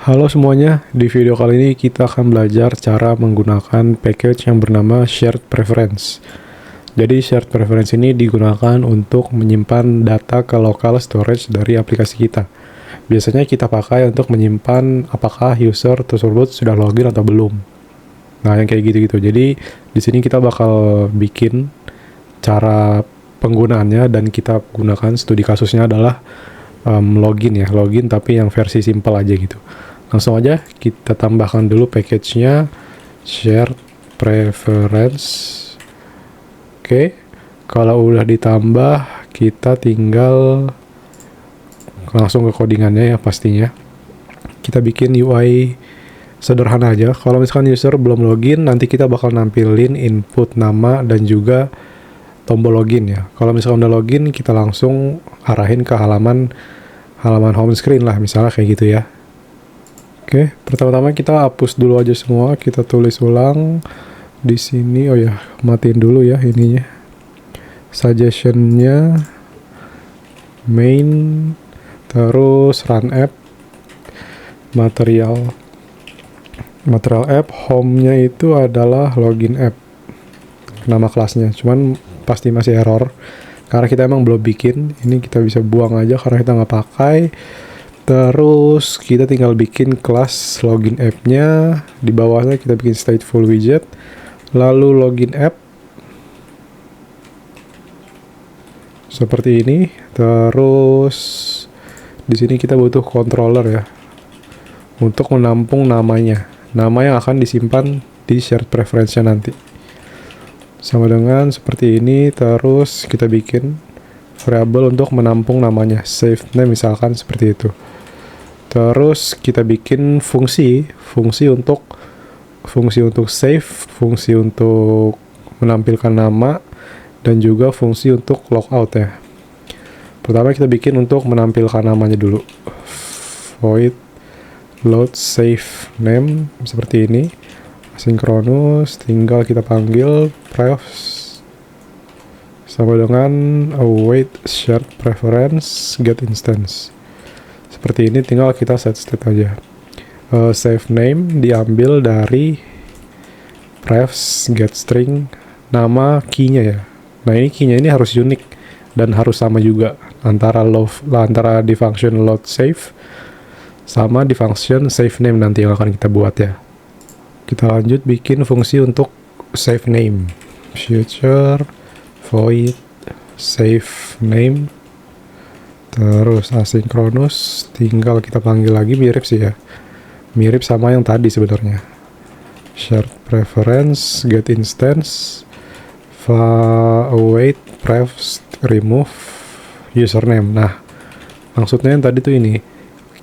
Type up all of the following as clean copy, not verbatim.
Halo semuanya, di video kali ini kita akan belajar cara menggunakan package yang bernama Shared Preference. Jadi Shared Preference ini digunakan untuk menyimpan data ke local storage dari aplikasi kita. Biasanya kita pakai untuk menyimpan apakah user tersebut sudah login atau belum. Nah, yang kayak gitu-gitu. Jadi di sini kita bakal bikin cara penggunaannya dan kita gunakan studi kasusnya adalah login tapi yang versi simple aja gitu. Langsung aja kita tambahkan dulu package-nya Shared Preference. Oke, kalau udah ditambah kita tinggal langsung ke codingannya ya pastinya. Kita bikin UI sederhana aja. Kalau misalkan user belum login, nanti kita bakal nampilin input nama dan juga tombol login ya. Kalau misalkan udah login, kita langsung arahin ke halaman home screen lah, misalnya kayak gitu ya. Oke, pertama-tama kita hapus dulu aja semua, kita tulis ulang di sini. Oh ya, matiin dulu ya ininya. Suggestion-nya main, terus run app, material app, home-nya itu adalah login app, nama kelasnya. Cuman pasti masih error karena kita emang belum bikin. Ini kita bisa buang aja karena kita nggak pakai. Terus kita tinggal bikin kelas login app-nya. Di bawahnya kita bikin stateful widget, lalu login app seperti ini. Terus di sini kita butuh controller ya untuk menampung nama yang akan disimpan di shared preference-nya nanti. Sama dengan seperti ini. Terus kita bikin variable untuk menampung namanya, save name misalkan seperti itu. Terus kita bikin fungsi untuk save, fungsi untuk menampilkan nama, dan juga fungsi untuk logout ya. Pertama kita bikin untuk menampilkan namanya dulu, void load save name seperti ini, asynchronous, tinggal kita panggil prefs sama dengan await shared preference get instance. Seperti ini, tinggal kita set state aja. Save name diambil dari prefs get string nama key-nya ya. Nah, ini key-nya ini harus unik dan harus sama juga antara di function load save sama di function save name nanti yang akan kita buat ya. Kita lanjut bikin fungsi untuk save name, future void save name, terus asynchronous, tinggal kita panggil lagi, mirip sih ya, mirip sama yang tadi sebenarnya. Shared preference get instance await prefs remove username. Nah, maksudnya yang tadi tuh ini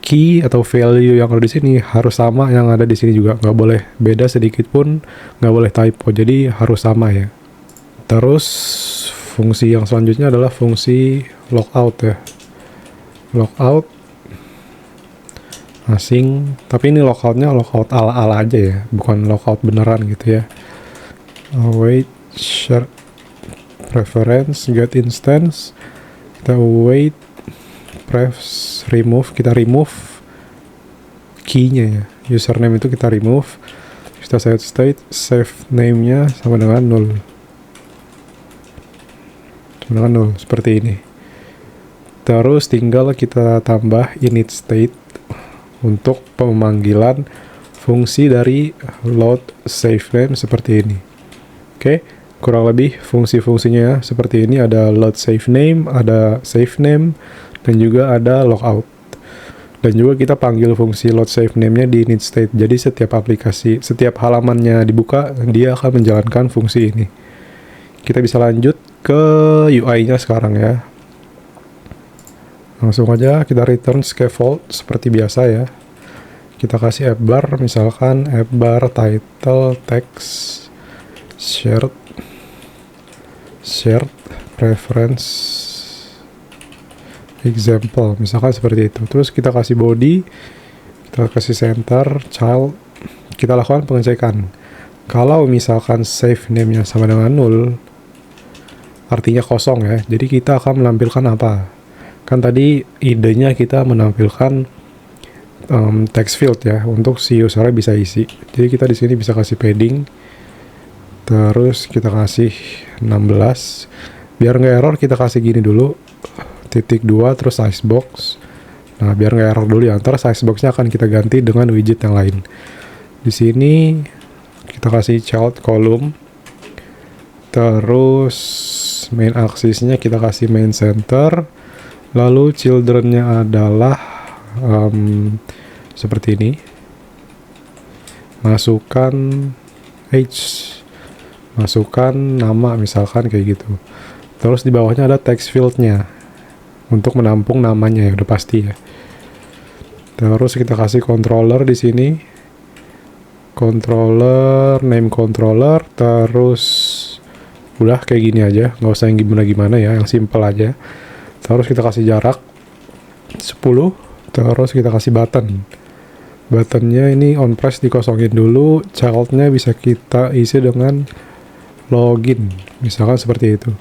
key atau value yang ada di sini harus sama yang ada di sini juga, nggak boleh beda sedikit pun, nggak boleh typo, jadi harus sama ya. Terus fungsi yang selanjutnya adalah fungsi logout ya. Logout asing, tapi ini logoutnya logout ala-ala aja ya, bukan logout beneran gitu ya. Await share preference get instance, kita await prefs remove, kita remove key-nya ya, username itu kita remove, kita set state save name-nya sama dengan null, seperti ini. Terus tinggal kita tambah init state untuk pemanggilan fungsi dari load save name seperti ini. Oke, kurang lebih fungsi-fungsinya seperti ini. Ada load save name, ada save name, dan juga ada logout. Dan juga kita panggil fungsi load save name-nya di init state. Jadi setiap halamannya dibuka, dia akan menjalankan fungsi ini. Kita bisa lanjut ke UI-nya sekarang ya. Langsung aja kita return scaffold seperti biasa ya. Kita kasih app bar, misalkan app bar title text shared preference example, misalkan seperti itu. Terus kita kasih body, kita kasih center, child. Kita lakukan pengecekan. Kalau misalkan save name-nya sama dengan null, artinya kosong ya. Jadi kita akan menampilkan apa? Kan tadi idenya kita menampilkan text field ya, untuk si usernya bisa isi. Jadi kita di sini bisa kasih padding, terus kita kasih 16. Biar nggak error kita kasih gini dulu, titik 2 terus size box. Nah biar nggak error dulu ya, ntar size boxnya akan kita ganti dengan widget yang lain. Di sini kita kasih child column, terus main axisnya kita kasih main center, lalu childrennya adalah seperti ini. Masukkan age, masukkan nama misalkan kayak gitu. Terus di bawahnya ada text fieldnya untuk menampung namanya ya, udah pasti ya. Terus kita kasih controller di sini, controller, name controller, terus udah kayak gini aja, nggak usah yang gimana-gimana ya, yang simple aja. Terus kita kasih jarak 10, terus kita kasih button. Buttonnya ini on press dikosongin dulu, childnya bisa kita isi dengan login, misalkan seperti itu.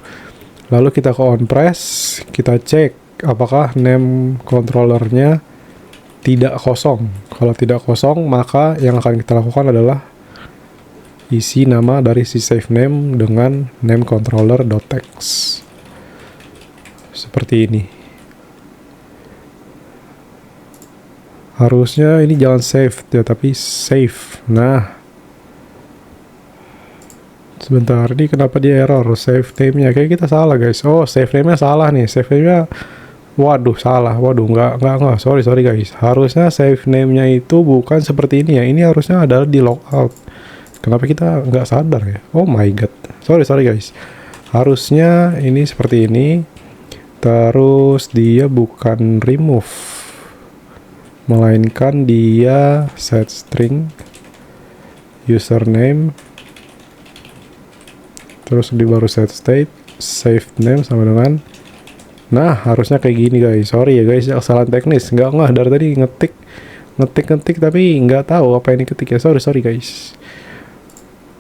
Lalu kita ke on press, kita cek apakah name controllernya tidak kosong. Kalau tidak kosong, maka yang akan kita lakukan adalah isi nama dari si save name dengan name controller.text. Seperti ini. Harusnya ini jangan save ya, tapi save. Nah, sebentar, ini kenapa dia error? Save name-nya kayak kita salah guys. Oh, save name-nya salah nih. Save name-nya, waduh salah. Waduh, enggak. Sorry guys. Harusnya save name-nya itu bukan seperti ini ya. Ini harusnya adalah di logout. Kenapa kita nggak sadar ya? Oh my god. Sorry guys. Harusnya ini seperti ini. Terus dia bukan remove, melainkan dia set string username, terus di baru set state, save name sama dengan. Nah harusnya kayak gini guys. Sorry ya guys, kesalahan teknis. Nggak dari tadi ngetik tapi nggak tahu apa ini ketik ya. Sorry guys.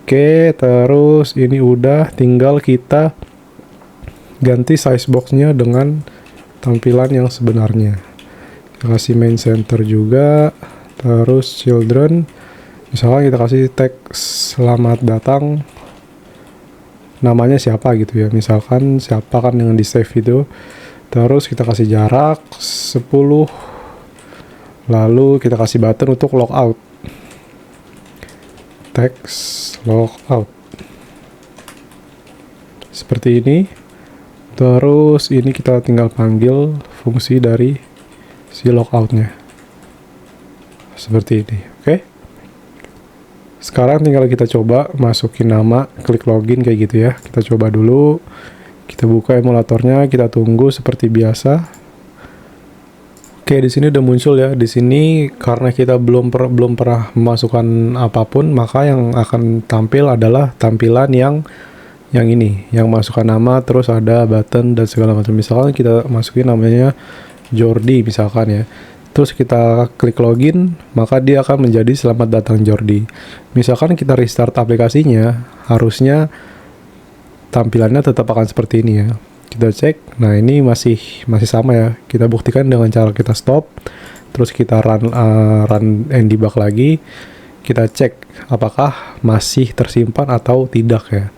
Oke, terus ini udah, tinggal kita ganti size boxnya dengan tampilan yang sebenarnya. Kita kasih main center juga, terus children, misalnya kita kasih teks selamat datang, namanya siapa gitu ya, misalkan siapa kan yang di save itu. Terus kita kasih jarak 10, lalu kita kasih button untuk logout, text logout seperti ini. Terus ini kita tinggal panggil fungsi dari si logoutnya seperti ini. Oke, sekarang tinggal kita coba masukin nama, klik login kayak gitu ya. Kita coba dulu, kita buka emulatornya, kita tunggu seperti biasa. Oke, di sini udah muncul ya. Di sini karena kita belum pernah memasukkan apapun, maka yang akan tampil adalah tampilan yang ini, yang masukkan nama, terus ada button dan segala macam. Misalkan kita masukin namanya Jordi misalkan ya, terus kita klik login, maka dia akan menjadi selamat datang Jordi. Misalkan kita restart aplikasinya, harusnya tampilannya tetap akan seperti ini ya. Kita cek, nah ini masih sama ya. Kita buktikan dengan cara kita stop, terus kita run and debug lagi. Kita cek apakah masih tersimpan atau tidak ya.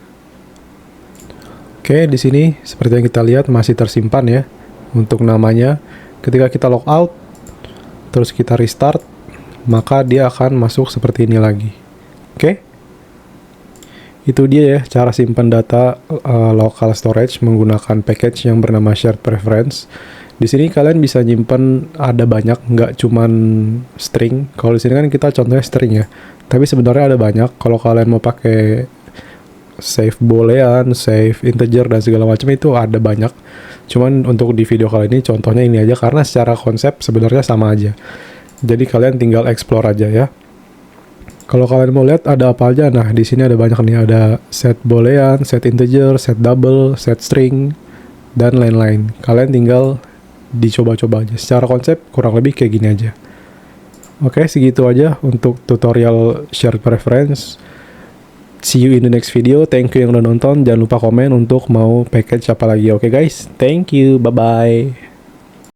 Oke, di sini seperti yang kita lihat masih tersimpan ya untuk namanya. Ketika kita logout, terus kita restart, maka dia akan masuk seperti ini lagi. Oke, itu dia ya cara simpan data local storage menggunakan package yang bernama shared preference. Di sini kalian bisa nyimpan ada banyak, nggak cuman string. Kalau di sini kan kita contohnya string ya, tapi sebenarnya ada banyak. Kalau kalian mau pakai save boolean, save integer dan segala macam itu ada banyak. Cuman untuk di video kali ini contohnya ini aja karena secara konsep sebenarnya sama aja. Jadi kalian tinggal explore aja ya. Kalau kalian mau lihat ada apa aja, nah di sini ada banyak nih, ada set boolean, set integer, set double, set string dan lain-lain. Kalian tinggal dicoba-coba aja. Secara konsep kurang lebih kayak gini aja. Oke, segitu aja untuk tutorial shared preference. See you in the next video. Thank you yang udah nonton. Jangan lupa komen untuk mau package apa lagi. Oke guys, thank you. Bye-bye.